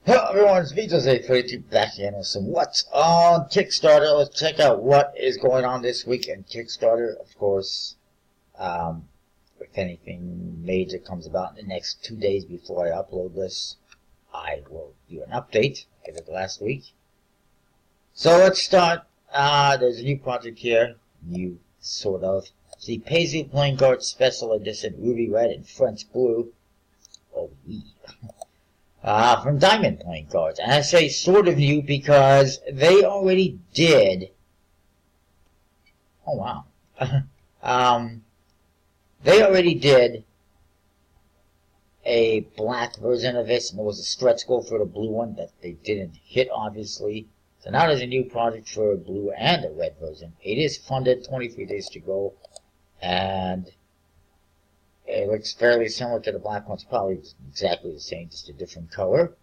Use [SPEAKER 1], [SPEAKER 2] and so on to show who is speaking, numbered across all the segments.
[SPEAKER 1] Hello everyone, it's Vito's832 back again with some what's on Kickstarter. Let's check out what is going on this week in Kickstarter. Of course, if anything major comes about in the next 2 days before I upload this, I will do an update. I did it last week. So let's start. There's a new project here. New, sort of. It's the Paisley Playing Cards Special Edition Ruby Red and French Blue. Oh, from Diamond Playing Cards. And I say sort of new because they already did. Oh, wow. They already did a black version of this, and there was a stretch goal for the blue one that they didn't hit, obviously. So now there's a new project for a blue and a red version. It is funded, 23 days to go, and it looks fairly similar to the black one. It's probably exactly the same, just a different color.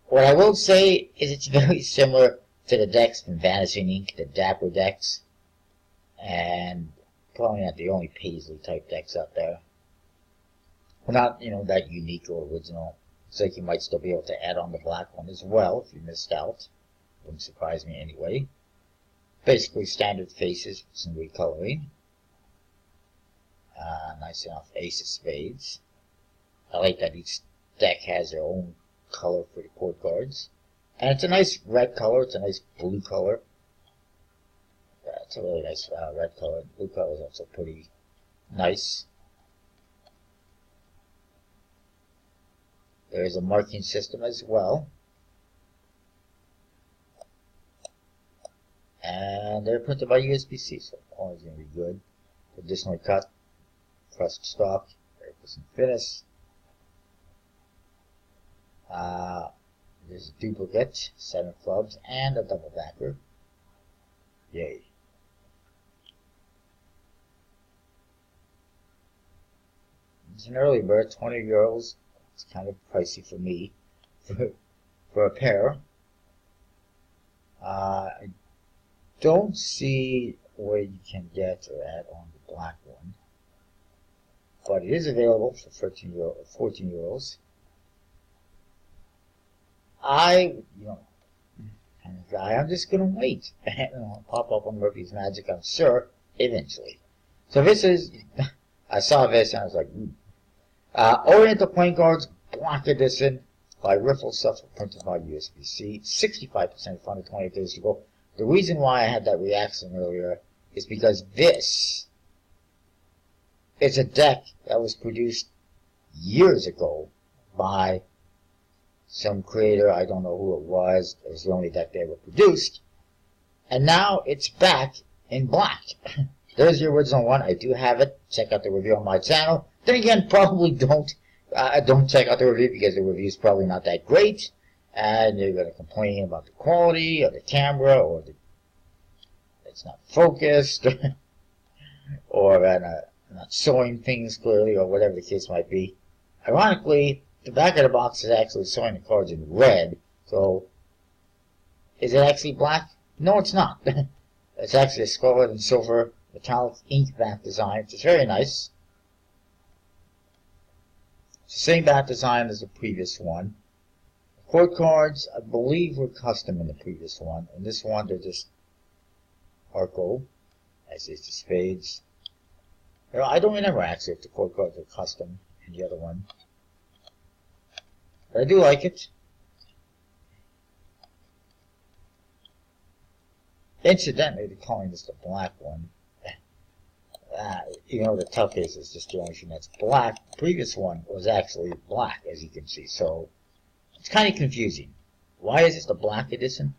[SPEAKER 1] What I will say is it's very similar to the decks from Vanishing Ink, the Dapper decks, and probably not the only Paisley type decks out there. Well, not, that unique or original. Looks like you might still be able to add on the black one as well if you missed out. Wouldn't surprise me anyway. Basically standard faces with some recoloring. Nice enough ace of spades. I like that each deck has their own color for the court cards. And it's a nice red color, it's a nice blue color. Yeah, it's a really nice red color. Blue color is also pretty nice. There is a marking system as well. And they're printed by USB-C, so always going to be good. Additionally cut, crushed stock, very decent finish. There's a duplicate, 7 clubs, and a double backer. Yay. It's an early bird, €20. It's kind of pricey for me, for a pair. I don't see where you can get or add on the black one, but it is available for 14 euros. I'm just gonna wait. It'll pop up on Murphy's Magic, I'm sure, eventually. So this is, I saw this and I was like, Oriental Playing Cards Black Edition by Riffle, printed by USB-C, 65% funded, 28 days to go. The reason why I had that reaction earlier is because this is a deck that was produced years ago by some creator. I don't know who it was. It was the only deck they ever produced. And now it's back in black. There's the original one. I do have it. Check out the review on my channel. Then again, probably don't check out the review because the review is probably not that great. And you're going to complain about the quality of the camera, or it's not focused, or not showing things clearly, or whatever the case might be. Ironically, the back of the box is actually showing the cards in red, so is it actually black? No, it's not. It's actually a scarlet and silver metallic ink back design, which is very nice. It's the same back design as the previous one. Court cards, I believe, were custom in the previous one. In this one, they're just Arco, as is the spades. I don't remember actually if the court cards were custom in the other one. But I do like it. Incidentally, they're calling this the black one. The tough ace is just the only thing that's black. The previous one was actually black, as you can see. So it's kind of confusing. Why is this the black edition?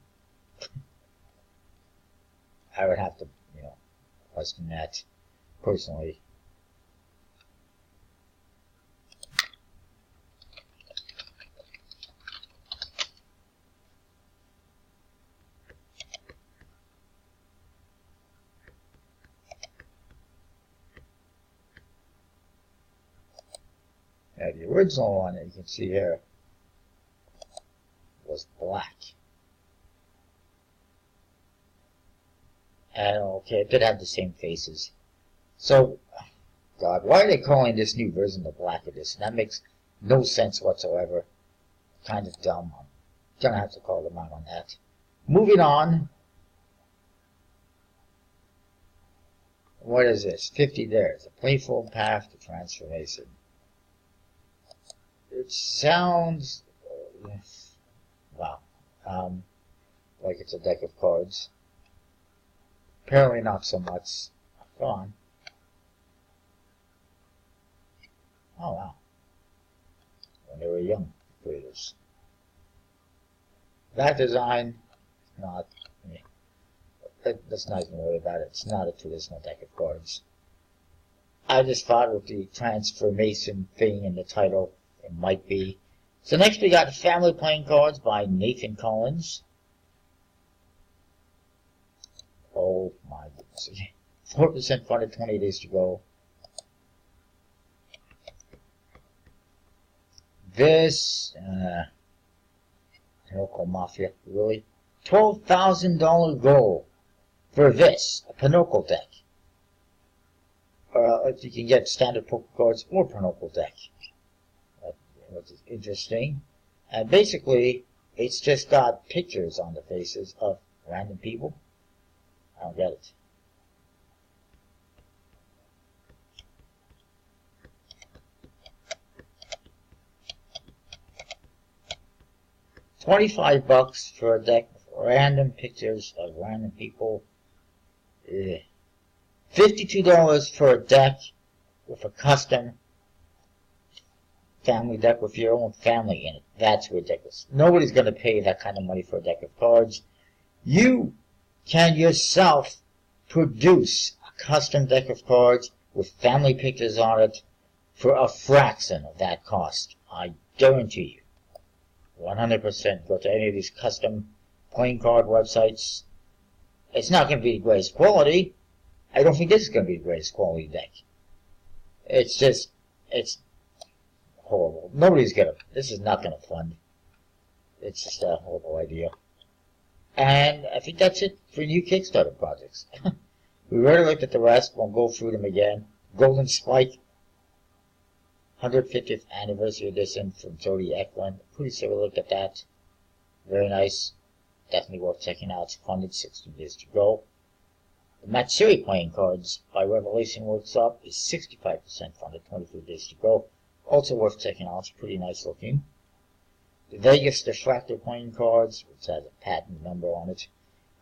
[SPEAKER 1] I would have to, question that personally. Now, the original one that you can see here was black. And okay, it did have the same faces. So, God, why are they calling this new version the Black Edition? That makes no sense whatsoever. Kind of dumb Gonna have to call them out on that. Moving on. What is this? 50 Dares. A playful path to transformation. It sounds... wow. Like it's a deck of cards. Apparently not so much. Go on. Oh, wow. When they were young creators. That design, not... I mean, let's not even worry about it. It's not a traditional deck of cards. I just thought with the transformation thing in the title, it might be. So next we got Family Playing Cards by Nathan Collins. Oh my goodness. 4% funded, 20 days to go. This, Pinocchio Mafia, really? $12,000 goal for this, a Pinocchio deck. If you can get standard poker cards or Pinocchio deck. Which is interesting. And basically, it's just got pictures on the faces of random people. I don't get it. $25 for a deck of random pictures of random people. $52 for a deck with a custom family deck with your own family in it. That's ridiculous. Nobody's going to pay that kind of money for a deck of cards. You can yourself produce a custom deck of cards with family pictures on it for a fraction of that cost. I guarantee you. 100%. Go to any of these custom playing card websites. It's not going to be the greatest quality. I don't think this is going to be the greatest quality deck. It's just, it's horrible. Nobody's going to, this is not going to fund. It's just a horrible idea. And I think that's it for new Kickstarter projects. We already looked at the rest. Won't go through them again. Golden Spike. 150th Anniversary Edition from Jody Eklund. Pretty sure we looked at that. Very nice. Definitely worth checking out. It's funded, 16 days to go. The Matsuri Playing Cards by Revelation Workshop is 65% funded, 23 days to go. Also worth checking out. It's pretty nice looking. The Vegas Diffractor Playing Cards, which has a patent number on it,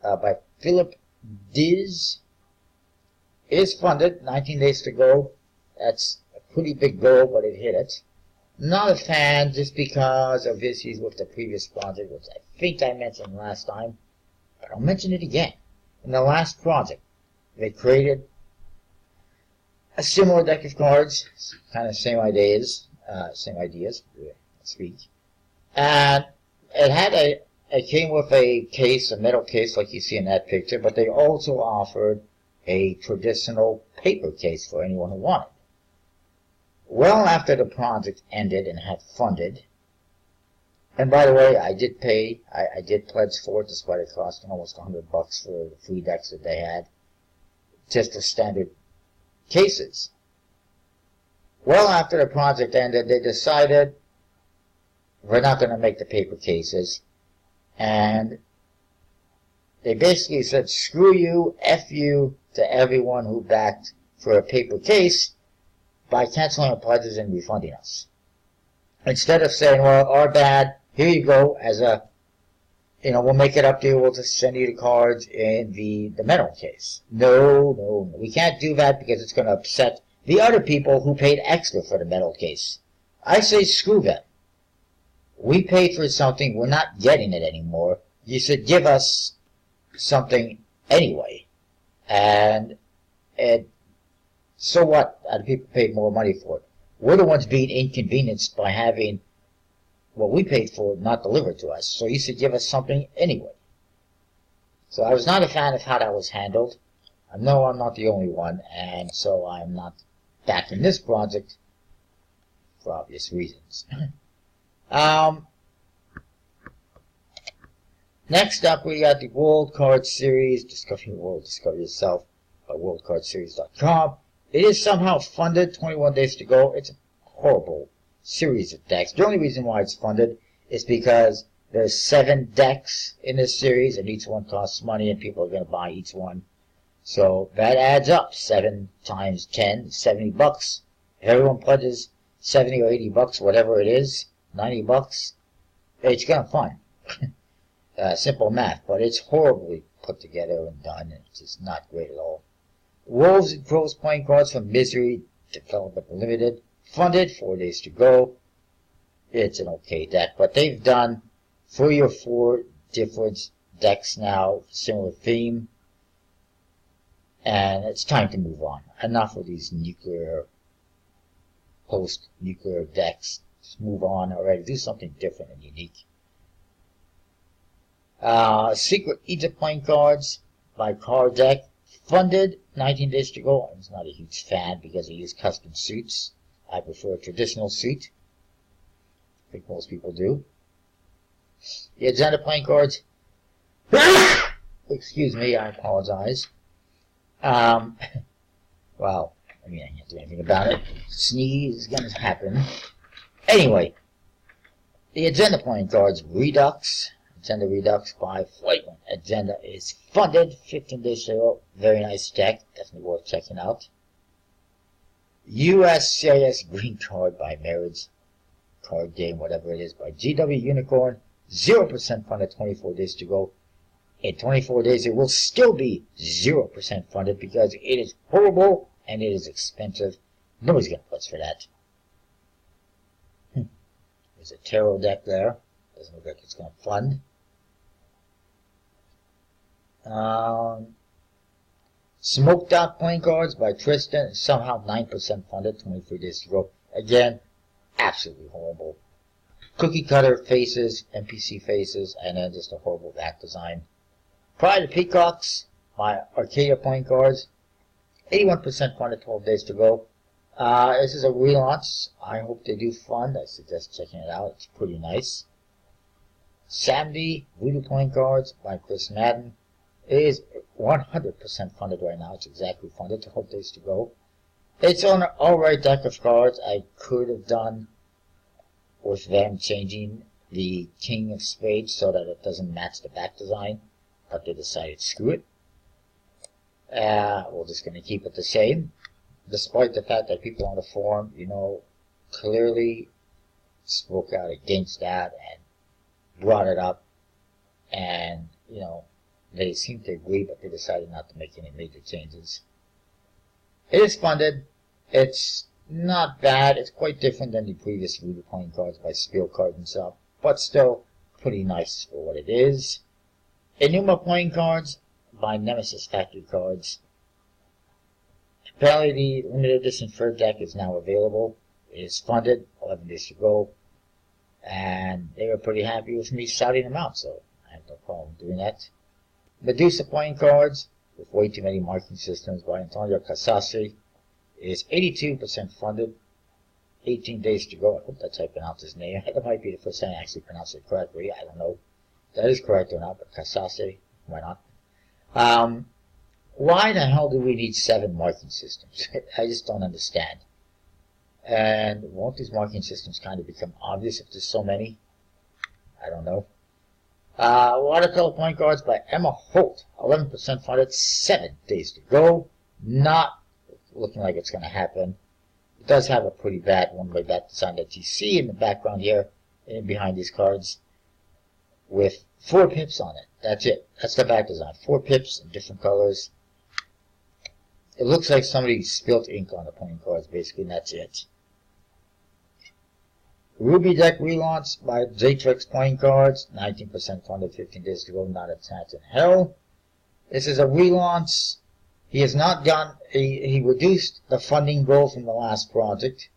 [SPEAKER 1] by Philip Diz, is funded, 19 days to go. That's a pretty big goal, but it hit it. Not a fan just because of issues with the previous project, which I think I mentioned last time, but I'll mention it again. In the last project, they created a similar deck of cards, kind of same ideas, speak. And it had it came with a case, a metal case like you see in that picture, but they also offered a traditional paper case for anyone who wanted. Well, after the project ended and had funded, and by the way, I did pay, I did pledge for it despite it costing almost $100 for the free decks that they had, just for standard cases. Well, after the project ended, they decided we're not going to make the paper cases, and they basically said, screw you, F you to everyone who backed for a paper case by canceling our pledges and refunding us. Instead of saying, well, our bad, here you go, as a, we'll make it up to you, we'll just send you the cards in the metal case. No, we can't do that because it's going to upset the other people who paid extra for the metal case. I say screw them. We paid for something, we're not getting it anymore. You should give us something anyway. And so what? Other people paid more money for it. We're the ones being inconvenienced by having what we paid for not delivered to us. So you should give us something anyway. So I was not a fan of how that was handled. I know I'm not the only one, and so I'm not backing this project for obvious reasons. Next up, we got the World Card Series. Discover your world, discover yourself by worldcardseries.com. It is somehow funded, 21 days to go. It's a horrible series of decks. The only reason why it's funded is because There's 7 decks in this series, and each one costs money, and people are going to buy each one. So that adds up. 7 times 10, $70. If everyone pledges 70 or 80 bucks, whatever it is, 90 bucks, it's kind of fun. Simple math, but it's horribly put together and done, and it's just not great at all. Wolves and Crows playing cards from Misery, Development Limited, funded, 4 days to go. It's an okay deck, but they've done 3 or 4 different decks now, similar theme, and it's time to move on. Enough of these nuclear, post-nuclear decks. Just move on already. Do something different and unique. Secret Egypt playing cards by Card Deck, funded, 19 days to go. I was not a huge fan because they use custom suits. I prefer a traditional suit. I think most people do. The agenda playing cards. Excuse me, I apologize. Well, I mean, I can't do anything about it. Sneeze is gonna happen. Anyway, the agenda playing cards, Redux. Agenda Redux by Flightman. Agenda is funded, 15 days to go. Very nice deck, definitely worth checking out. USCIS Green Card by Marriage Card Game, whatever it is, by GW Unicorn. 0% funded, 24 days to go. In 24 days, it will still be 0% funded because it is horrible and it is expensive. Nobody's going to pledge for that. There's a tarot deck there. Doesn't look like it's going to fund. Smoked Out playing cards by Tristan. Somehow 9% funded, 23 days to go. Again, absolutely horrible. Cookie cutter faces, NPC faces, and then just a horrible back design. Pride of Peacocks by Arcadia playing cards. 81% funded, 12 days to go. This is a relaunch. I hope they do fund. I suggest checking it out. It's pretty nice. Samedi Voodoo playing cards by Chris Madden. It is 100% funded right now. It's exactly funded. 12 days to go. It's an alright deck of cards. I could have done with them changing the King of Spades so that it doesn't match the back design, but they decided screw it. We're just going to keep it the same, despite the fact that people on the forum, clearly spoke out against that and brought it up, and, they seem to agree, but they decided not to make any major changes. It is funded. It's not bad. It's quite different than the previous Voodoo playing cards by Spiel Card and stuff, but still pretty nice for what it is. Enuma playing cards by Nemesis Factory Cards. Apparently the limited edition third deck is now available. It is funded, 11 days to go, and they were pretty happy with me shouting them out, so I have no problem doing that. Medusa playing cards with way too many marking systems by Antonio Casassi is 82% funded, 18 days to go. I hope that's how I pronounce his name. That might be the first time I actually pronounced it correctly. I don't know if that is correct or not, but Casassi, why not? Why the hell do we need 7 marking systems? I just don't understand. And won't these marking systems kind of become obvious if there's so many? I don't know. Watercolor playing cards by Emma Holt. 11% funded, 7 days to go. Not looking like it's going to happen. It does have a pretty bad one-way back design that you see in the background here, and behind these cards, with 4 pips on it. That's it. That's the back design. 4 pips in different colors. It looks like somebody spilled ink on the playing cards, basically, and that's it. Ruby Deck relaunch by Jatrix playing cards. 19% funded, 15 days to go, not a chance in hell. This is a relaunch. He has not gotten, he reduced the funding goal from the last project.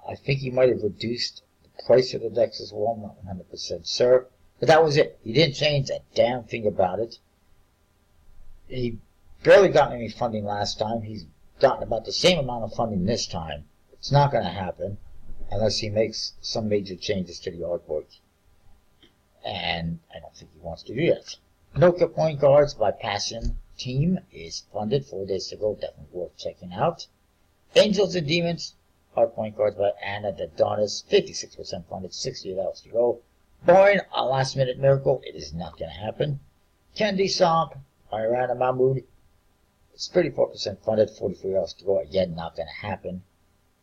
[SPEAKER 1] I think he might have reduced the price of the decks as well, I'm not 100% sure. But that was it. He didn't change a damn thing about it. He barely got any funding last time. He's gotten about the same amount of funding this time. It's not going to happen unless he makes some major changes to the artwork. And I don't think he wants to do that. Nokia playing cards by Passion Team is funded, 4 days to go, definitely worth checking out. Angels and Demons, art playing cards by Anna Dodonis, 56% funded, 68 hours to go. Born a last minute miracle. It is not going to happen. Candy Somp by Rana Mahmood. It's 34% funded, 43 hours to go. Again, not going to happen.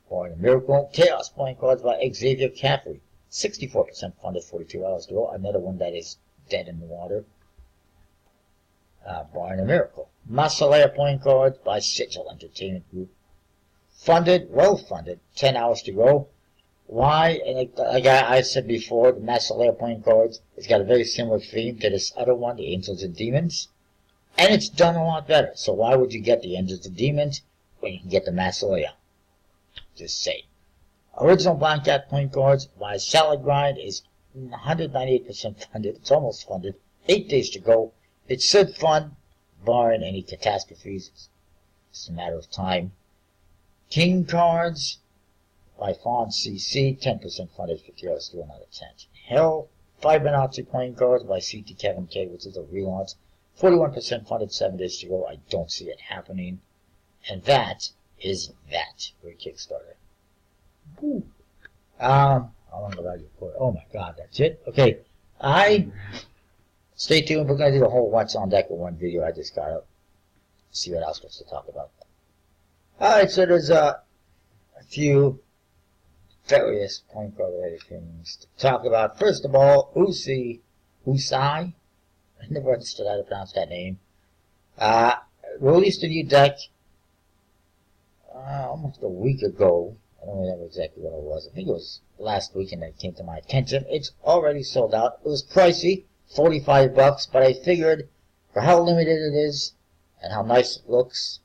[SPEAKER 1] Born a miracle. Chaos playing cards by Xavier Caffrey. 64% funded, 42 hours to go. Another one that is dead in the water. Born a miracle. Masalea playing cards by Sigil Entertainment Group. Funded, well funded, 10 hours to go. Why? And like I said before, the Masalea playing cards, it's got a very similar theme to this other one, the Angels and Demons. And it's done a lot better. So why would you get the Angels and Demons when you can get the Masalea? Just say. Original Black Cat playing cards by Salad Grind is 198% funded. It's almost funded. 8 days to go. It should fund, barring any catastrophes. It's just a matter of time. King Cards by Fawn CC, 10% funded, 50 hours to another 10. Hell, Fibonacci playing cards by CT Kevin K, which is a relaunch. 41% funded, 7 days to go. I don't see it happening. And that is that for a Kickstarter. Woo. How long have I recorded? Oh my god, that's it? Okay. Stay tuned. We're going to do the whole What's on Deck in one video. I just got to see what else was to talk about. Alright, so there's a few various point card related things to talk about. First of all, Usai, I never understood how to pronounce that name, released a new deck almost a week ago. I don't remember exactly what it was. I think it was last weekend that it came to my attention. It's already sold out. It was pricey, $45, but I figured for how limited it is and how nice it looks,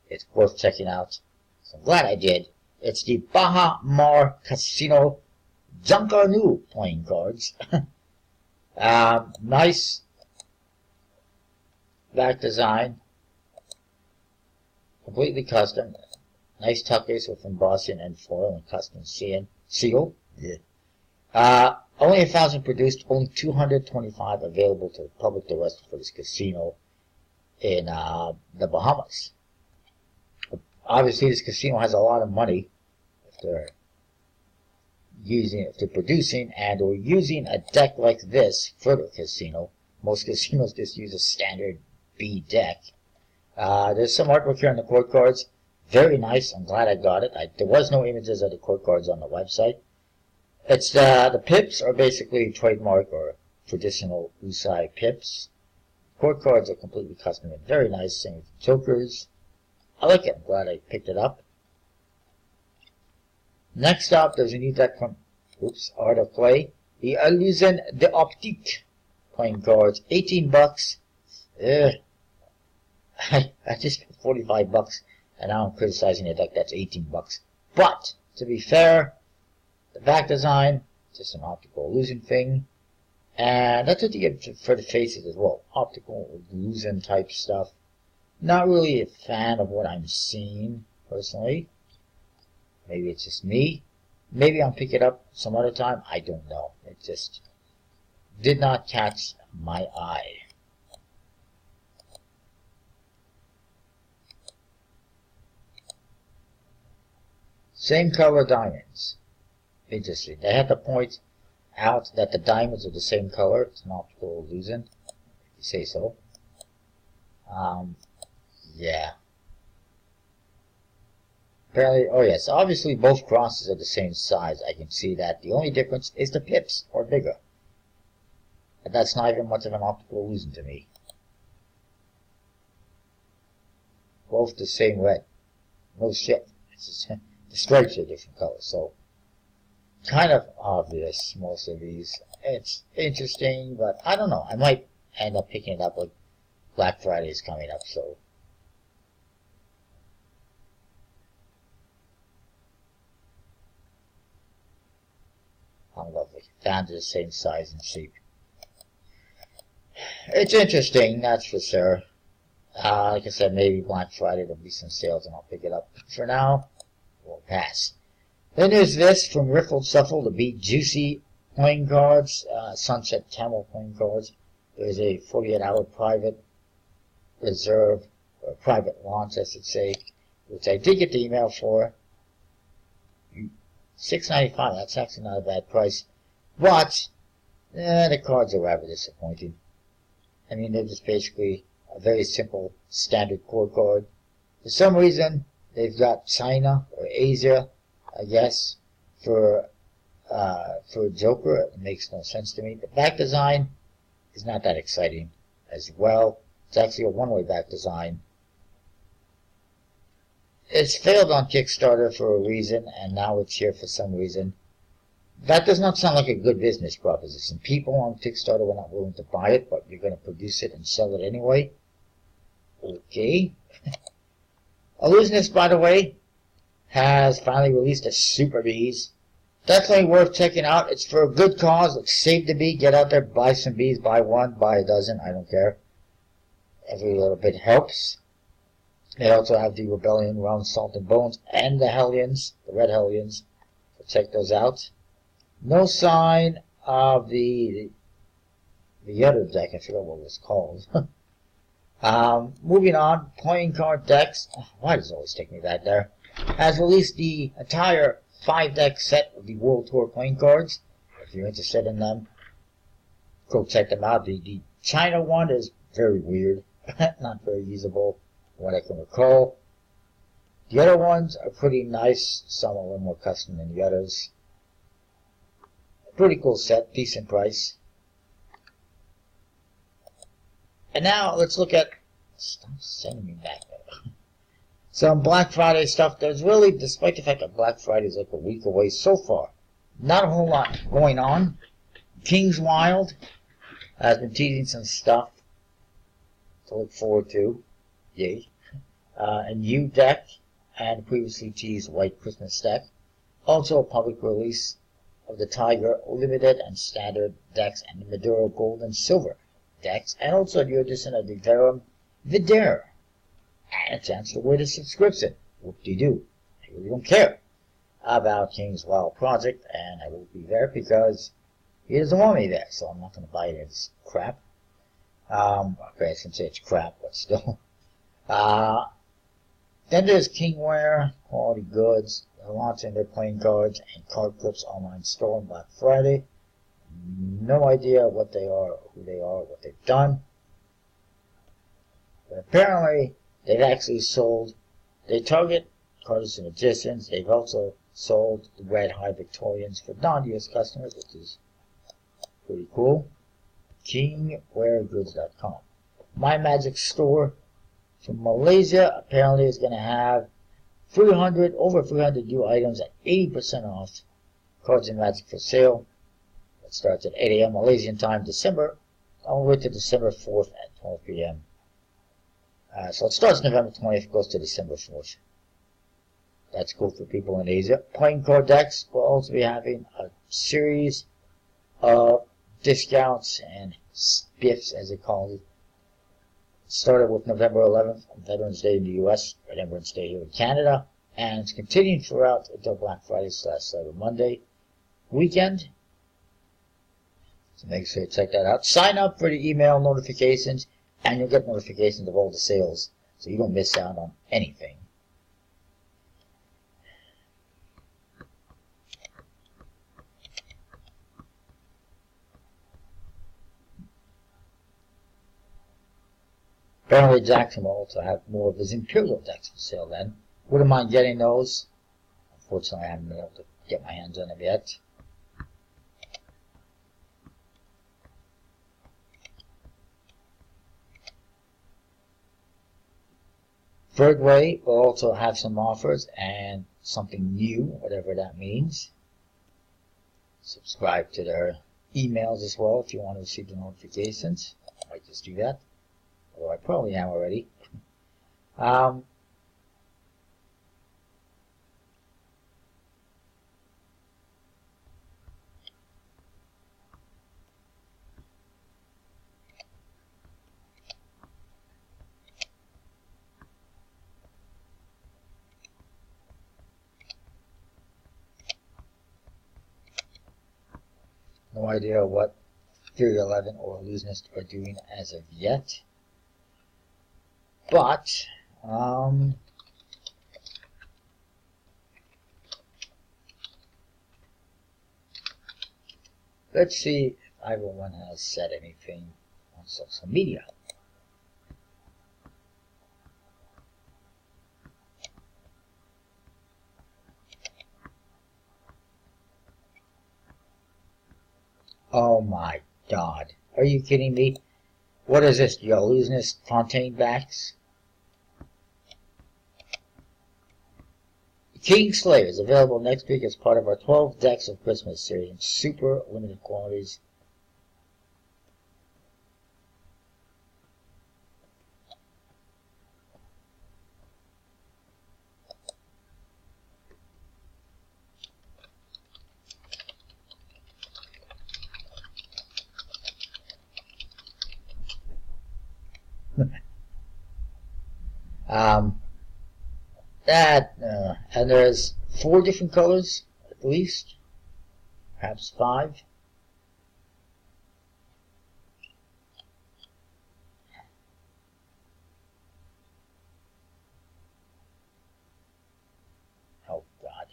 [SPEAKER 1] it's worth checking out. So I'm glad I did. It's the Baha Mar Casino Junkarnu playing cards. Nice back design. Completely custom. Nice tuckers with embossing and foil and custom seal. Yeah. Only 1,000 produced, only 225 available to the public. The rest for this casino in the Bahamas. Obviously, this casino has a lot of money if they're producing and or using a deck like this for the casino. Most casinos just use a standard B deck. There's some artwork here on the court cards. Very nice. I'm glad I got it. There was no images of the court cards on the website. It's the pips are basically trademark or traditional Usai pips. Court cards are completely custom and very nice. Same with the chokers. I like it. I'm glad I picked it up. Next up, there's a new deck from Art of Play. The Illusion d'Optique playing cards. $18. I just paid $45, and now I'm criticizing a deck that's $18. But to be fair, the back design, just an optical illusion thing, and that's what you get for the faces as well. Optical illusion type stuff. Not really a fan of what I'm seeing, personally. Maybe it's just me. Maybe I'll pick it up some other time. I don't know. It just did not catch my eye. Same color diamonds. Interesting. They had to point out that the diamonds are the same color. It's an optical illusion, if you say so. Yeah. Apparently, oh yes, obviously both crosses are the same size. I can see that. The only difference is the pips are bigger. But that's not even much of an optical illusion to me. Both the same red. No shit. It's just, the stripes are different colors, so kind of obvious, most of these. It's interesting, but I don't know. I might end up picking it up, like Black Friday is coming up, so. Lovely. Down to the same size and shape. It's interesting, that's for sure. Like I said, maybe Black Friday there'll be some sales and I'll pick it up. For now, we'll pass. Then there's this from Riffled Shuffle, the Be Juicy playing cards, Sunset Camel playing cards. There's a 48-hour private reserve, or private launch, I should say, which I did get the email for. $6.95, that's actually not a bad price. But The cards are rather disappointing. I mean, they're just basically a very simple standard core card. For some reason, they've got China or Asia, I guess, for Joker. It makes no sense to me. The back design is not that exciting as well. It's actually a one-way back design. It's failed on Kickstarter for a reason, and now it's here for some reason. That does not sound like a good business proposition. People on Kickstarter were not willing to buy it, but you're going to produce it and sell it anyway. Okay. Illusionist, by the way, has finally released a Super Bees. Definitely worth checking out. It's for a good cause. It's Save the Bee. Get out there, buy some bees. Buy one, buy a dozen. I don't care. Every little bit helps. They also have the Rebellion, Round Salt and Bones, and the Hellions, the Red Hellions. So check those out. No sign of the other deck. I forgot what it was called. Moving on, playing card decks. Why does it always take me back there? Has released the entire 5-deck set of the World Tour playing cards. If you're interested in them, go check them out. The China one is very weird, not very usable, from what I can recall. The other ones are pretty nice. Some are a little more custom than the others. Pretty cool set, decent price. And now let's look at, stop sending me back there. Some Black Friday stuff. There's really, despite the fact that Black Friday is like a week away so far, not a whole lot going on. King's Wild has been teasing some stuff to look forward to. Yay. A new deck and previously teased White Christmas deck. Also a public release of the Tiger Limited and Standard decks and the Maduro Gold and Silver decks, and also a new edition of the Verum Videre, and a chance to win a subscription. Whoop-de-doo. I really don't care about King's Wild Project, and I will be there because he doesn't want me there, so I'm not going to buy his crap. Okay, I shouldn't say it's crap, but still. Then there's Kingware, Quality Goods. They're launching their playing cards and card clips online store on Black Friday. No idea what they are, who they are, what they've done. But apparently, they've actually sold, they target cards and magicians. They've also sold the Red High Victorians for non-US customers, which is pretty cool. KingWareGoods.com. My Magic Store from Malaysia apparently is going to have over 300 new items at 80% off. Cards and Magic for sale. It starts at 8 a.m. Malaysian time, December, all the way to December 4th at 12 p.m. So it starts November 20th, goes to December 4th. That's cool for people in Asia. Playing card decks will also be having a series of discounts and spiffs, as they call it. Started with November 11th, Veterans Day in the U.S., Remembrance Day here in Canada, and it's continuing throughout until Black Friday / Cyber Monday weekend. So make sure you check that out. Sign up for the email notifications, and you'll get notifications of all the sales, so you don't miss out on anything. Apparently Jackson will also have more of his Imperial decks for sale then. Wouldn't mind getting those. Unfortunately, I haven't been able to get my hands on them yet. Third Way will also have some offers and something new, whatever that means. Subscribe to their emails as well if you want to receive the notifications. I might just do that. Although I probably am already. No idea what Fury 11 or Illusionist are doing as of yet. But, let's see if Everyone has said anything on social media. Oh my god. Are you kidding me? What is this? You're losing this Fontaine backs? King Slayer is available next week as part of our 12 Decks of Christmas series in super limited quantities. And there's 4 different colors, at least, perhaps 5. Oh God.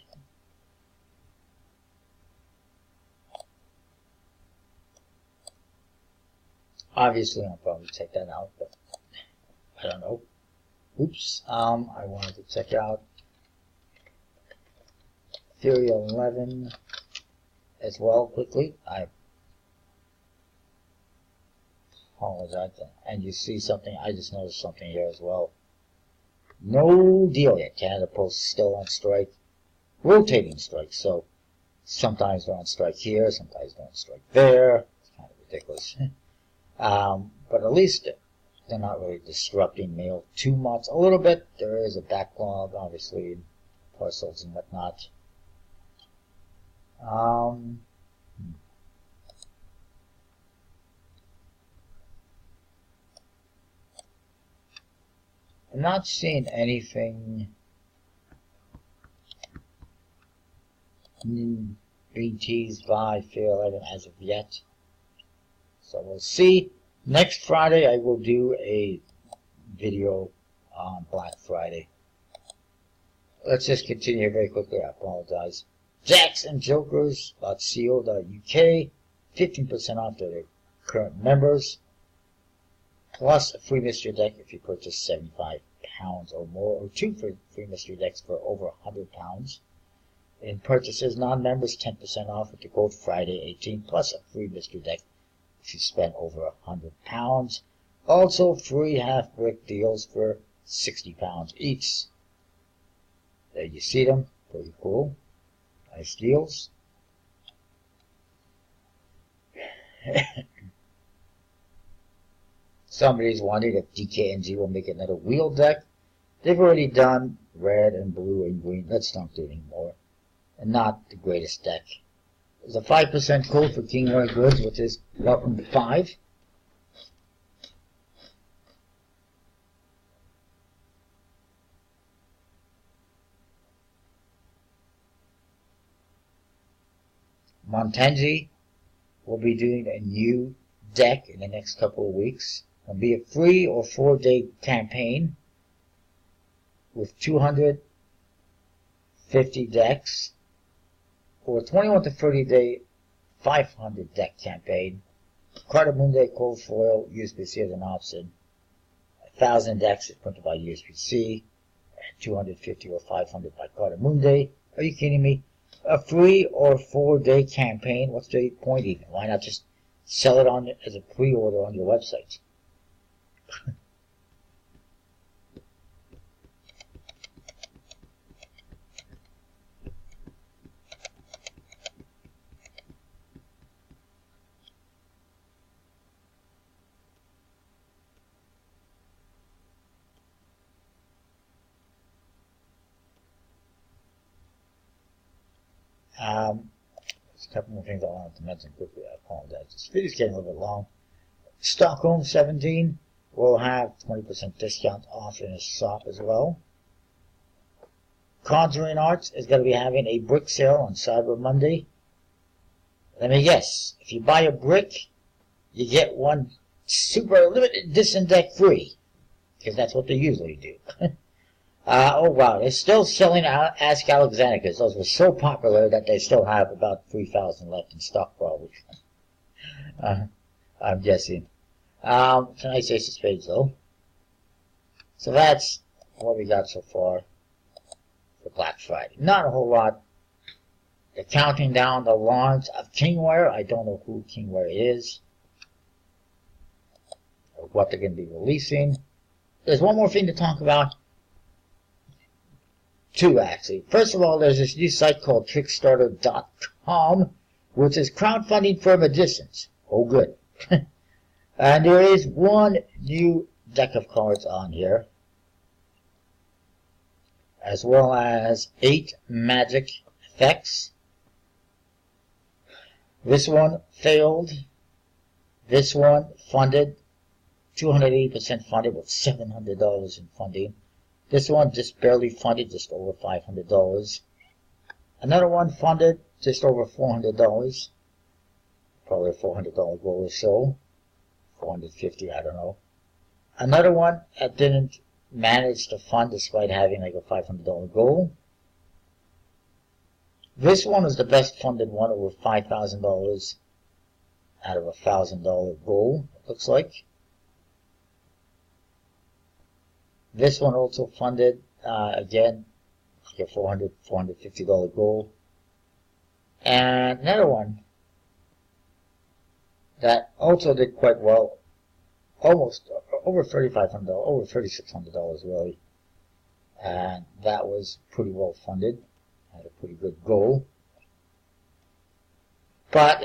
[SPEAKER 1] Obviously, I'll probably check that out, but I don't know. Oops. I wanted to check out Theory 11 as well quickly. I apologize. And you see something, I just noticed something here as well. No deal yet. Canada Post still on strike. Rotating strike, so sometimes they're on strike here, sometimes they're on strike there. It's kind of ridiculous. But at least they're not really disrupting mail too much. A little bit. There is a backlog, obviously, in parcels and whatnot. I'm not seeing anything being teased by Fear 11 as of yet. So we'll see. Next Friday I will do a video on Black Friday. Let's just continue very quickly. I apologize. jacksandjokers.co.uk, 15% off to their current members, plus a free mystery deck if you purchase £75 or more, or 2 free mystery decks for over £100. In purchases, non-members 10% off with the Gold Friday 18, plus a free mystery deck if you spend over £100. Also, free half-brick deals for £60 each. There you see them. Pretty cool. Nice deals. Somebody's wondering if DKNG will make another wheel deck. They've already done red and blue and green. Let's not do anymore. And not the greatest deck. There's a 5% code for Kingware Goods, which is welcome 5. Montenzi will be doing a new deck in the next couple of weeks. It'll be a 3 or 4 day campaign with 250 decks, or a 21 to 30 day 500 deck campaign. Cardamundi cold foil, USB-C as an option. 1,000 decks is printed by USB-C, and 250 or 500 by Cardamundi. Are you kidding me? A 3 or 4 day campaign, what's the point even? Why not just sell it on as a pre-order on your website? There's a couple more things I wanted to mention quickly. I apologize. This video's getting a little bit long. Stockholm 17 will have 20% discount off in his shop as well. Conjuring Arts is going to be having a brick sale on Cyber Monday. Let me guess. If you buy a brick, you get one super limited edition deck free. Because that's what they usually do. Oh wow, they're still selling Ask Alexander, because those were so popular that they still have about 3,000 left in stock probably. I'm guessing. It's a nice ace of spades though. So that's what we got so far for Black Friday. Not a whole lot. They're counting down the launch of Kingware. I don't know who Kingware is or what they're going to be releasing. There's one more thing to talk about. Two, actually. First of all, there's this new site called Kickstarter.com, which is crowdfunding for magicians. Oh, good. And there is one new deck of cards on here, as well as 8 magic effects. This one failed. This one funded, 280% funded with $700 in funding. This one just barely funded, just over $500. Another one funded, just over $400. Probably a $400 goal or so. 450, I don't know. Another one that didn't manage to fund despite having like a $500 goal. This one is the best funded one, over $5,000 out of a $1,000 goal, it looks like. This one also funded, again, like a $450 goal. And another one that also did quite well, almost over $3,500, over $3,600 really. And that was pretty well funded, had a pretty good goal. But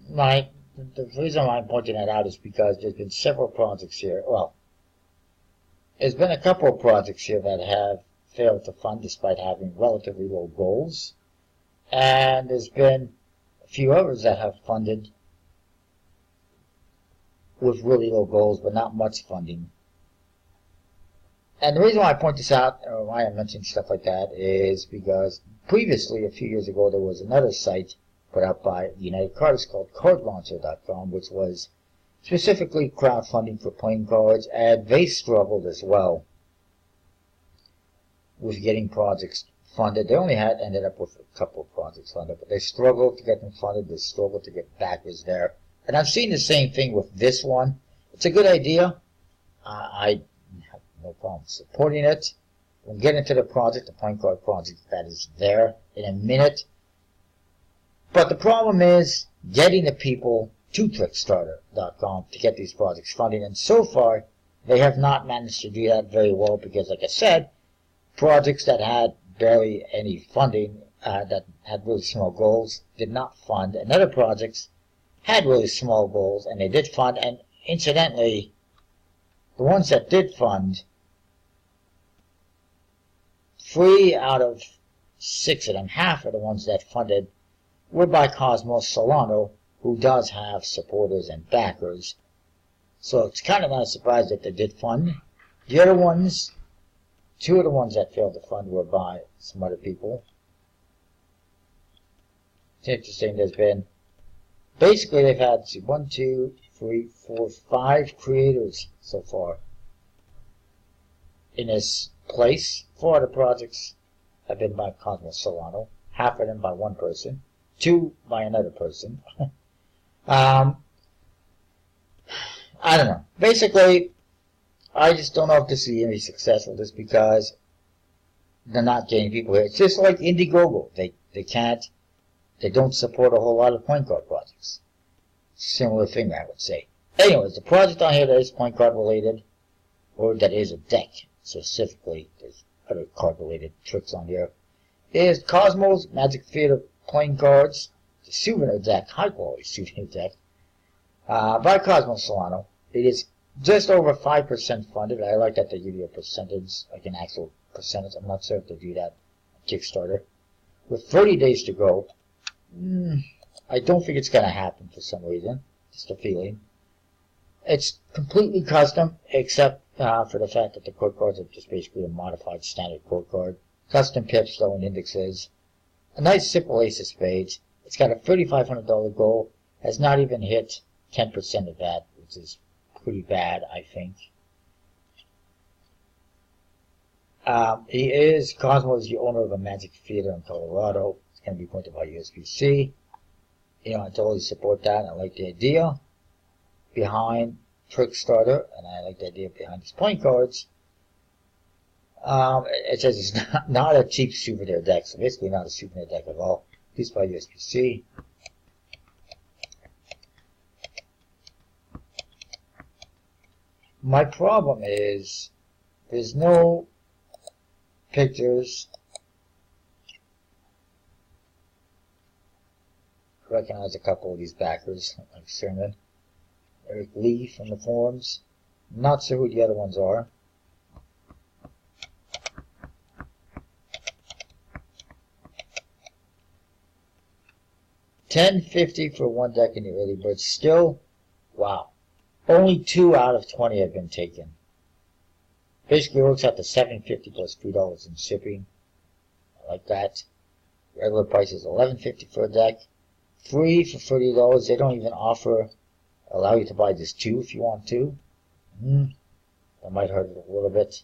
[SPEAKER 1] the reason why I'm pointing that out is because there's been several projects here. Well, there's been a couple of projects here that have failed to fund despite having relatively low goals. And there's been a few others that have funded with really low goals, but not much funding. And the reason why I point this out, or why I mention stuff like that, is because previously, a few years ago, there was another site put out by United Cards called CardLauncher.com, which was specifically crowdfunding for playing cards, and they struggled as well with getting projects funded. They only ended up with a couple of projects funded, but they struggled to get them funded. They struggled to get backers there. And I've seen the same thing with this one. It's a good idea. I have no problem supporting it. We'll get into the project, the playing card project that is there in a minute. But the problem is getting the people to Kickstarter.com to get these projects funded. And so far, they have not managed to do that very well because, like I said, projects that had barely any funding, that had really small goals, did not fund. And other projects had really small goals, and they did fund. And incidentally, the ones that did fund, 3 out of 6 of them, half of the ones that funded, were by Cosmos Solano, who does have supporters and backers. So it's kind of not a surprise that they did fund. The other ones, 2 of the ones that failed to fund were by some other people. It's interesting, there's been, basically they've had 1, 2, 3, 4, 5 creators so far in this place. 4 other projects have been by Cosmos Solano, half of them by one person, 2 by another person. I don't know. Basically, I just don't know if this is going to be successful just because they're not getting people here. It's just like Indiegogo. They don't support a whole lot of point card projects. Similar thing, I would say. Anyways, the project on here that is point card related, or that is a deck specifically, there's other card related tricks on here, is Cosmos Magic Theater playing cards. The souvenir deck, high quality souvenir deck, by Cosmos Solano. It is just over 5% funded. I like that they give you a percentage, like an actual percentage. I'm not sure if they do that on Kickstarter. With 30 days to go, I don't think it's going to happen for some reason. Just a feeling. It's completely custom, except for the fact that the code cards are just basically a modified standard code card. Custom pips, though, and indexes. A nice simple ace of spades. It's got a $3,500 goal. Has not even hit 10% of that, which is pretty bad, I think. Cosmo is the owner of a Magic Theater in Colorado. It's going to be pointed by USPC. I totally support that. I like the idea behind Trickstarter, and I like the idea behind these point cards. It says it's not a cheap souvenir deck, so basically not a souvenir deck at all. Please buy USB-C. My problem is there's no pictures. I recognize a couple of these backers, like Sermon, Eric Lee from the forums. Not sure who the other ones are. $10.50 for one deck in the early bird. Still, wow. Only 2 out of 20 have been taken. Basically works out to $7.50 plus $3 in shipping. I like that. Regular price is $11.50 for a deck. Free for $30. They don't even allow you to buy just 2 if you want to. That might hurt it a little bit.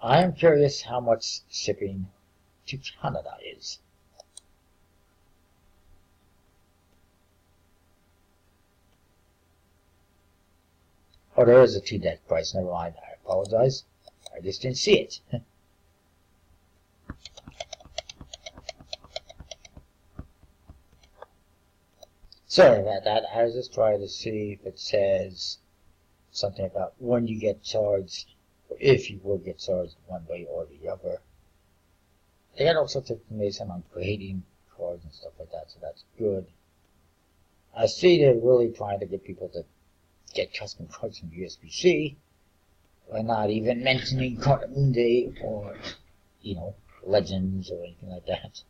[SPEAKER 1] I am curious how much shipping to Canada is. Oh, there is a 2-deck price. Never mind. I apologize. I just didn't see it. Sorry about that. I was just trying to see if it says something about when you get charged, or if you will get charged one way or the other. They got all sorts of information on grading cards and stuff like that, so that's good. I see they're really trying to get people to get custom cards from USB-C by not even mentioning Cardamundi or, Legends or anything like that.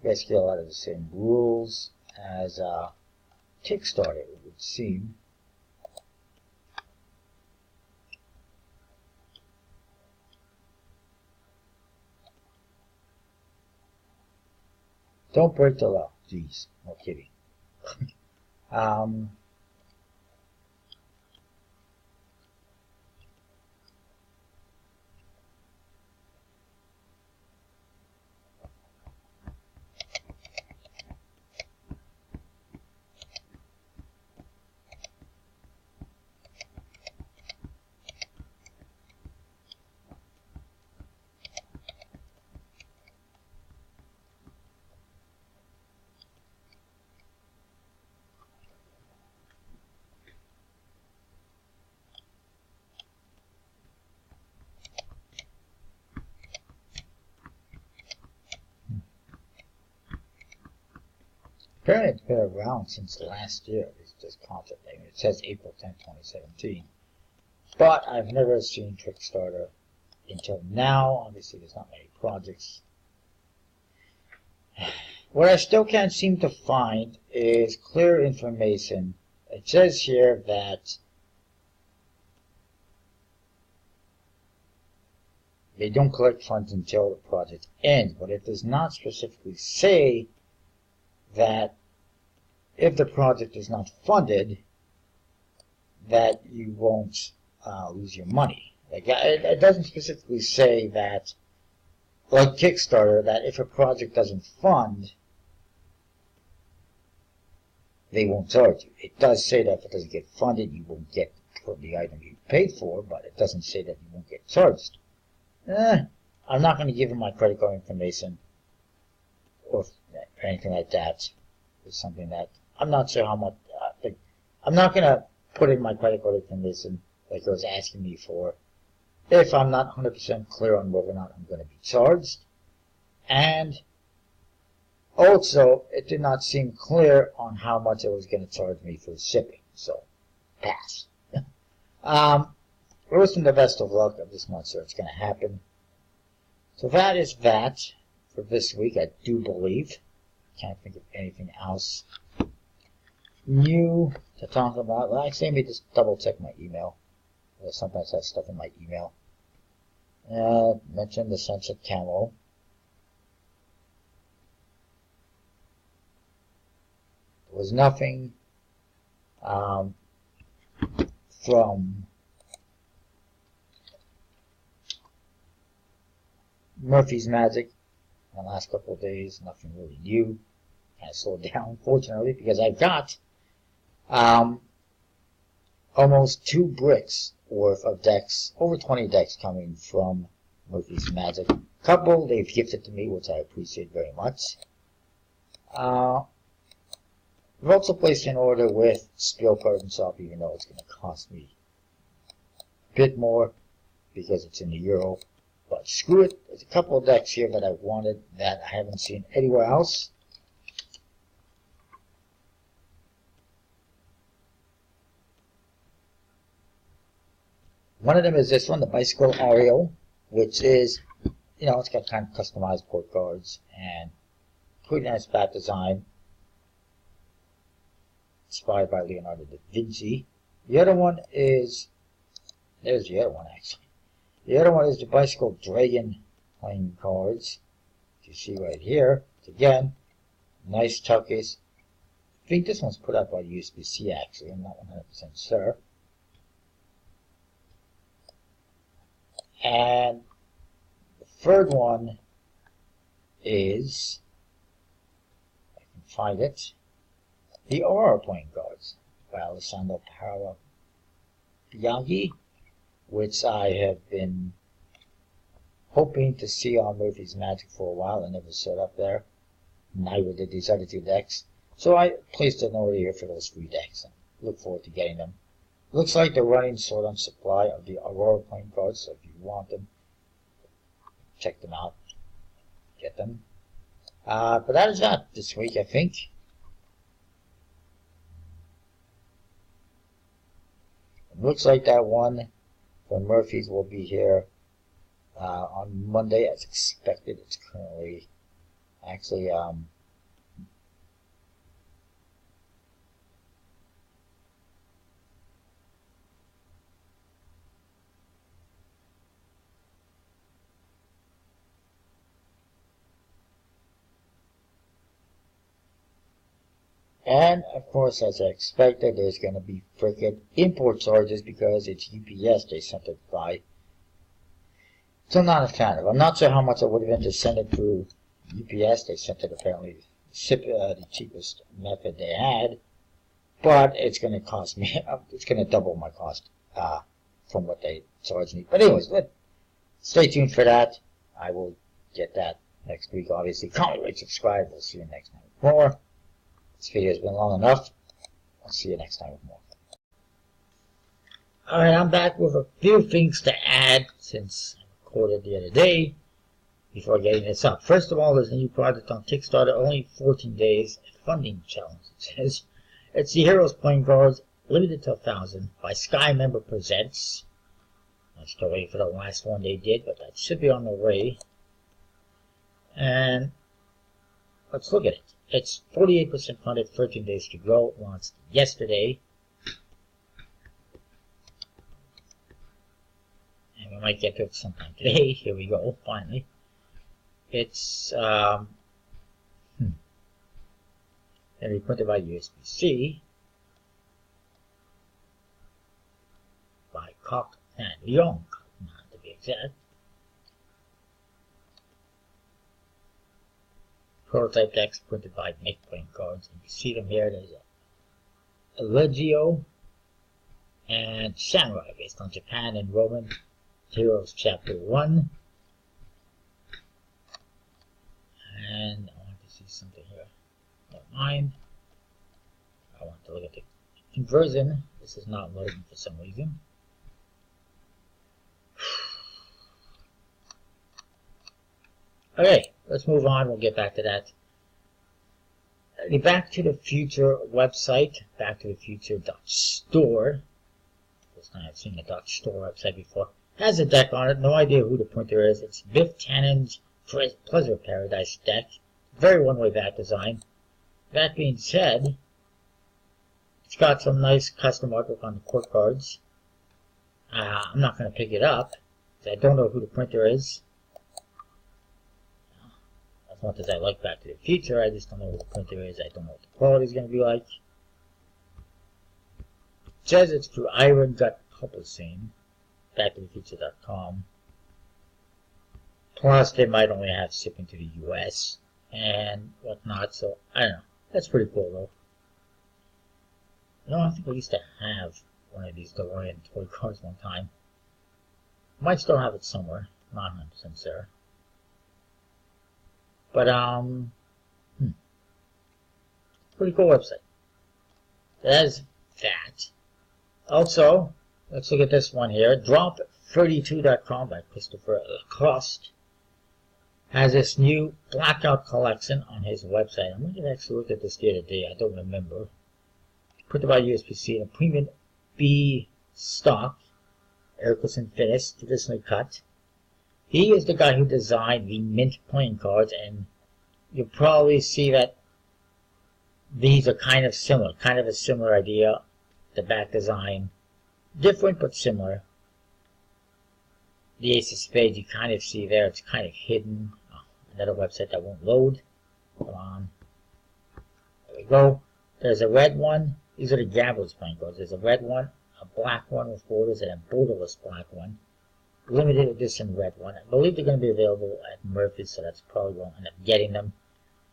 [SPEAKER 1] Basically a lot of the same rules as Kickstarter, it would seem. Don't break the law. Jeez, no kidding. Apparently it's been around since last year, this concept. I mean, it says April 10, 2017. But I've never seen Trickstarter until now. Obviously, there's not many projects. What I still can't seem to find is clear information. It says here that they don't collect funds until the project ends, but it does not specifically say that if the project is not funded, that you won't lose your money. Like, it doesn't specifically say that, like Kickstarter, that if a project doesn't fund, they won't charge you. It does say that if it doesn't get funded, you won't get the item you paid for, but it doesn't say that you won't get charged. I'm not going to give you my credit card information or anything like that. It's something that I'm not sure how much. I'm not going to put in my credit card information like it was asking me for if I'm not 100% clear on whether or not I'm going to be charged. And also, it did not seem clear on how much it was going to charge me for shipping. So, pass. Wish them the best of luck. I'm just not sure it's going to happen. So that is that for this week, I do believe. Can't think of anything else new to talk about. Well, actually, let me just double check my email. Sometimes I have stuff in my email. Mentioned the Sunset Camo. There was nothing from Murphy's Magic in the last couple of days. Nothing really new. Kind of slowed down, unfortunately, because I've got almost 2 bricks worth of decks, over 20 decks coming from Murphy's Magic. A couple they've gifted to me, which I appreciate very much. I've also placed an order with Spiel Curtain Shop, even though it's going to cost me a bit more because it's in the euro. But screw it, there's a couple of decks here that I wanted that I haven't seen anywhere else. One of them is this one, the Bicycle Oreo, which is, you know, it's got kind of customized port cards and pretty nice back design. Inspired by Leonardo da Vinci. The other one is, there's the other one actually. The other one is the Bicycle Dragon playing cards. You see right here. It's again, nice tuck case. I think this one's put out by USB-C actually. I'm not 100% sure. And the third one is, if I can find it, the Aurora playing cards by Alessandro Parabiaghi, which I have been hoping to see on Murphy's Magic for a while. I never showed up there. Neither did these other 2 decks. So I placed an order here for those 3 decks and look forward to getting them. Looks like they're running short on supply of the Aurora playing cards, so if you want them, check them out. Get them. But that is that this week, I think. It looks like that one from Murphy's will be here on Monday as expected. It's currently actually and of course, as I expected, there's going to be frickin' import charges because it's UPS they sent it by. So I'm not a fan of it. I'm not sure how much it would have been to send it through UPS. They sent it apparently the cheapest method they had. But it's going to cost me, it's going to double my cost from what they charged me. But anyways, stay tuned for that. I will get that next week, obviously. Comment, rate, subscribe. We'll see you next time with more. This video has been long enough. I'll see you next time with more. Alright, I'm back with a few things to add since I recorded the other day before getting this up. First of all, there's a new project on Kickstarter, only 14 days, a funding challenge, it says. It's the Heroes Playing Cards, limited to 1,000, by Sky Member Presents. I'm still waiting for the last one they did, but that should be on the way. And let's look at it. It's 48% funded, 13 days to go. It launched yesterday. And we might get to it sometime today. Here we go, finally. It's going to be printed by USB-C. By Coq and Lyon, not to be exact. Prototype decks printed by Make Playing Cards, and you see them here. There's a Legio and Samurai based on Japan and Roman Heroes Chapter 1. And I want to see something here. Don't mind. I want to look at the conversion. This is not loading for some reason. Okay, let's move on. We'll get back to that. The Back to the Future website, backtothefuture.store. First time I've seen the .store website before. Has a deck on it. No idea who the printer is. It's Biff Tannen's Pleasure Paradise deck. Very one-way back design. That being said, it's got some nice custom artwork on the court cards. I'm not going to pick it up. I don't know who the printer is. As much as I like Back to the Future, I just don't know who the printer is. I don't know what the quality is going to be like. It says it's through Iron Gut Publishing, backtothefuture.com. Plus, they might only have shipping to the US and whatnot, so I don't know. That's pretty cool, though. You know, I think I used to have one of these DeLorean toy cars one time. Might still have it somewhere. Not 100% sure. But, pretty cool website. That's that. Also, let's look at this one here. Drop32.com by Christopher Lacoste has this new blackout collection on his website. I might have actually looked at this the other day. I don't remember. Printed by USPC in a premium B stock, Erickson finish, traditionally cut. He is the guy who designed the mint playing cards, and you'll probably see that these are kind of a similar idea. The back design, different but similar. The Ace of Spades you kind of see there, it's kind of hidden. Oh, another website that won't load. Come on. There we go. There's a red one. These are the Gambler's playing cards. There's a red one, a black one with borders, and a borderless black one. Limited edition red one. I believe they're going to be available at Murphy's, so that's probably won't end up getting them.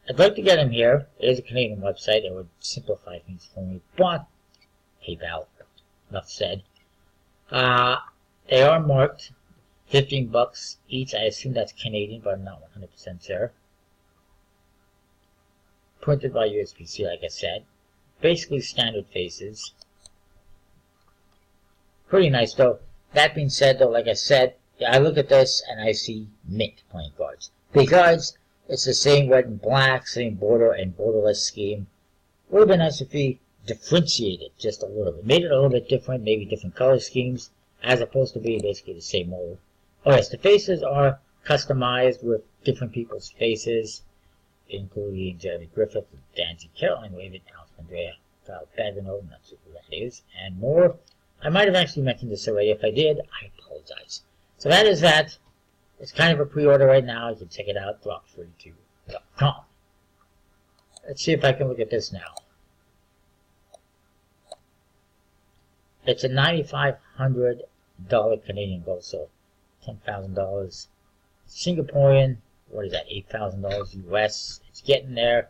[SPEAKER 1] I'd like to get them here. It is a Canadian website. It would simplify things for me, but PayPal, enough said. They are marked $15 each. I assume that's Canadian, but I'm not 100% sure. Printed by USPC, like I said. Basically standard faces. Pretty nice, though. That being said, though, like I said, I look at this and I see mint playing cards. Because it's the same red and black, same border and borderless scheme. Would have been nice if we differentiated just a little bit. Made it a little bit different, maybe different color schemes, as opposed to being basically the same mold. Oh yes, the faces are customized with different people's faces, including Jeremy Griffith, Danzy Caroline Wavin, Alf Andrea, Kyle Bagano, not sure who that is, and more. I might have actually mentioned this already. If I did, I apologize. So that is that. It's kind of a pre-order right now. You can check it out, drop32.com. Let's see if I can look at this now. It's a $9,500 Canadian gold, so $10,000 Singaporean. What is that? $8,000 US. It's getting there.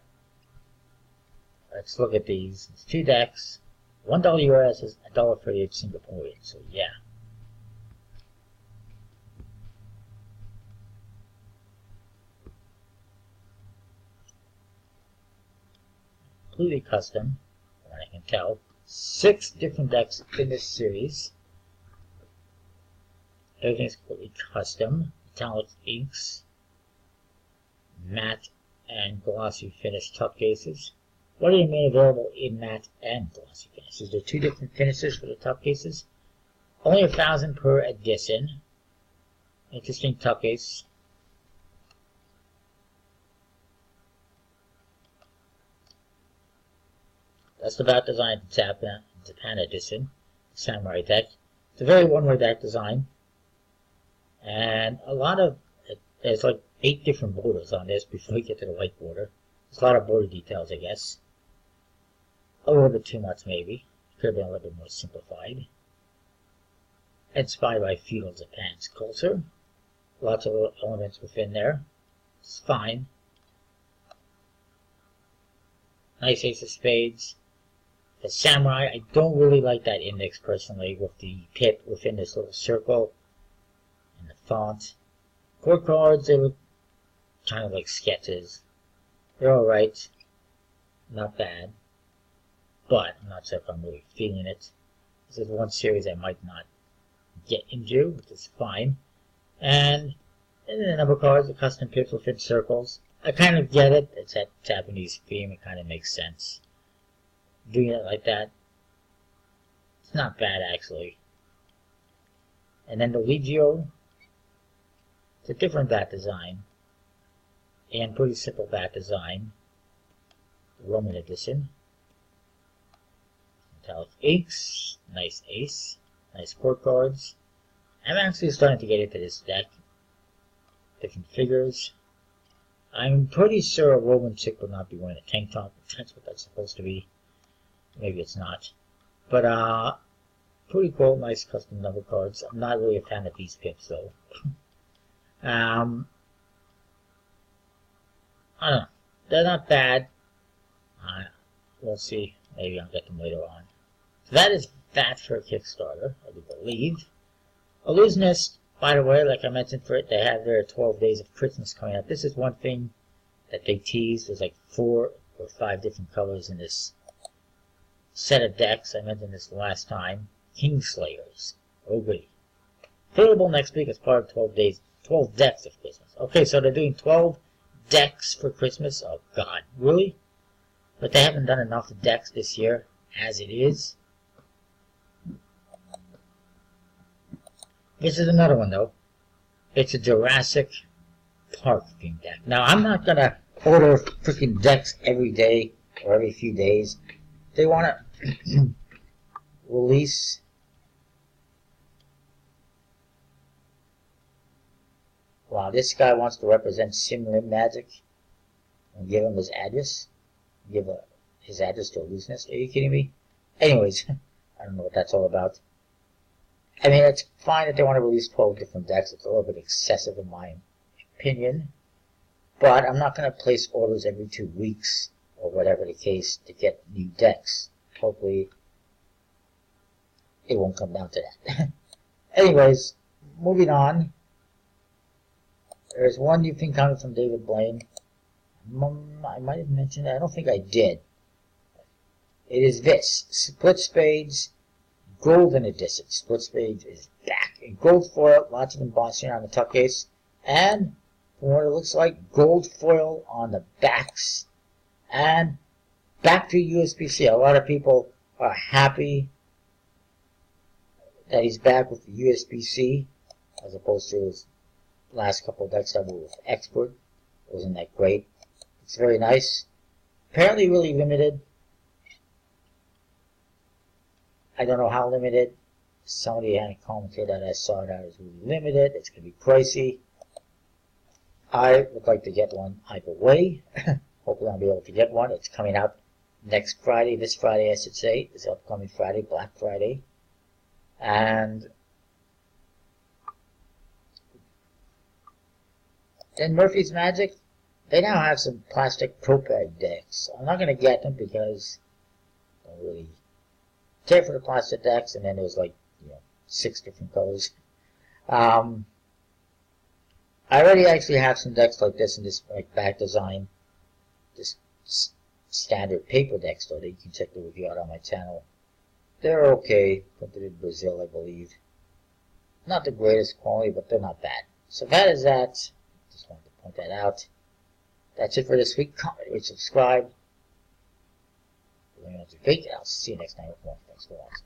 [SPEAKER 1] Let's look at these. It's 2 decks. $1 US is $1.38 Singaporean. So yeah. Completely custom, from what I can tell. 6 different decks in this series. Everything's completely custom. Metallic inks, matte and glossy finish top cases. What are you made available in matte and glossy finishes? There are 2 different finishes for the top cases. Only 1,000 per edition. Interesting top case. That's the back design Japan edition, Samurai deck. It's a very one-way deck design. And a lot of, there's like 8 different borders on this before you get to the white border. There's a lot of border details, I guess. A little bit too much, maybe. Could have been a little bit more simplified. Inspired by feudal Japan's culture. Lots of little elements within there. It's fine. Nice Ace of Spades. The Samurai, I don't really like that index personally with the pip within this little circle and the font. Court cards, they look kind of like sketches. They're alright. Not bad. But I'm not sure if I'm really feeling it. This is one series I might not get into, which is fine. And then the number cards, the custom pips within circles. I kind of get it. It's that Japanese theme. It kind of makes sense. Doing it like that, it's not bad actually. And then the Legio, it's a different bat design, and pretty simple bat design. The Roman edition. Metallic inks, nice ace, nice court cards. I'm actually starting to get into this deck. Different figures. I'm pretty sure a Roman chick will not be wearing a tank top. That's what that's supposed to be. Maybe it's not. But, pretty cool, nice custom number cards. I'm not really a fan of these pips, though. I don't know. They're not bad. We'll see. Maybe I'll get them later on. So that is that for Kickstarter, I do believe. Illusionist, by the way, like I mentioned for it, they have their 12 Days of Christmas coming up. This is one thing that they teased. There's like 4 or 5 different colors in this set of decks. I mentioned this last time. Kingslayers. Oh goody. Available next week as part of 12 decks of Christmas. Okay, so they're doing 12 decks for Christmas. Oh god, really? But they haven't done enough decks this year, as it is. This is another one, though. It's a Jurassic Park themed deck. Now, I'm not going to order freaking decks every day or every few days. They want to release... Wow, this guy wants to represent Sim Lim Magic and give him his address. Give his address to Illusionist. Are you kidding me? Anyways, I don't know what that's all about. I mean, it's fine that they want to release 12 different decks. It's a little bit excessive in my opinion. But I'm not going to place orders every 2 weeks or whatever the case to get new decks. Hopefully, it won't come down to that. Anyways, moving on. There's one new thing coming from David Blaine. I might have mentioned that. I don't think I did. It is this. Split Spades Golden Edition. Split Spades is back. In gold foil, lots of embossing on the tuck case. And, from what it looks like, gold foil on the backs. And back to USB-C. A lot of people are happy that he's back with the USB-C as opposed to his last couple of decks that were with Expert. Wasn't that great? It's very nice. Apparently really limited. I don't know how limited. Somebody had a comment that I saw that is really limited. It's going to be pricey. I would like to get one either way. Hopefully I'll be able to get one. It's coming out next Friday. This Friday, I should say. This upcoming Friday, Black Friday. And then Murphy's Magic. They now have some plastic Propag decks. I'm not going to get them because I don't really care for the plastic decks. And then there's like, 6 different colors. I already actually have some decks like this in this like back design. This standard paper decks, though, that you can check the review out on my channel. They're okay. Printed in Brazil, I believe. Not the greatest quality, but they're not bad. So that is that. Just wanted to point that out. That's it for this week. Comment, rate, subscribe. I'll see you next time with more. Thanks for watching.